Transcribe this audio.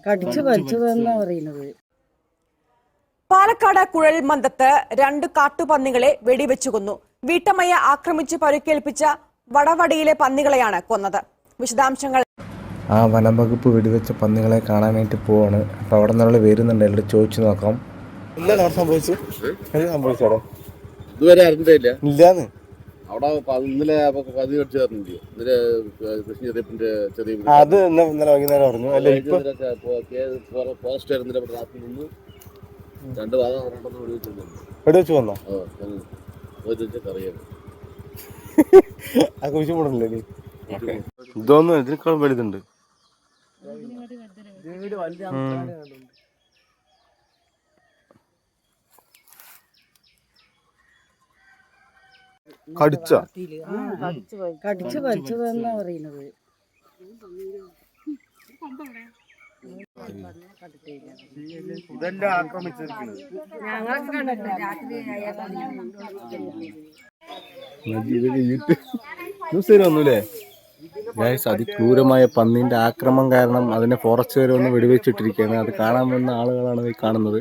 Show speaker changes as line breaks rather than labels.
കടിച്ചു വലിച്ചതെന്നാ പറയുന്നത്.
പാലക്കാട് കുഴൽമന്ദത്ത് 2 കാട്ടുപന്നികളെ വെടിവെച്ചു കൊന്നു. വീട്ടമ്മയെ ആക്രമിച്ച് പരിക്കേൽപ്പിച്ച വടവടിയിലെ പന്നികളെയാണ് കൊന്നത്. വിശദാംശങ്ങൾ.
ആ വനം വകുപ്പ് വെടിവെച്ച പന്നികളെ കാണാനായിട്ട് പോവാണ്. അപ്പോൾ അവിടെ നിന്നുള്ള വരുന്നുണ്ട്, എല്ലാവരും ചോദിച്ചു നോക്കാം.
ഇതുവരെ അറിഞ്ഞിട്ടില്ല.
ഇല്ലാന്ന്
അവിടെ ഇന്നലെ പതി കടിച്ചു തരുന്നുണ്ട്. ഇന്നലെ കൃഷ്ണ ചെറിയ
അത് ഇന്നലെ വൈകുന്നേരം പറഞ്ഞു. അല്ല
ഫോറസ്റ്റ് ഇന്നലെ രാത്രി നിന്ന് 2 വാദം
വെടിവെച്ച് വന്നോ?
അറിയാം.
ആ കുഴിച്ചു പോടല്ലേ നീ? ഇതൊന്നും ഇതിനേക്കാളും വലുതുണ്ട്.
കടിച്ചു വലിച്ചതെന്നാ പറയുന്നത്.
ഇതെല്ലാം ആക്രമിച്ചിരിക്കുന്നത്. അതിക്രൂരമായ പന്നിന്റെ ആക്രമണം കാരണം അതിനെ ഫോറസ്റ്റുകാർ ഒന്ന് വെടിവെച്ചിട്ടിരിക്കുകയാണ്. അത് കാണാൻ വന്ന ആളുകളാണ് ഈ കാണുന്നത്.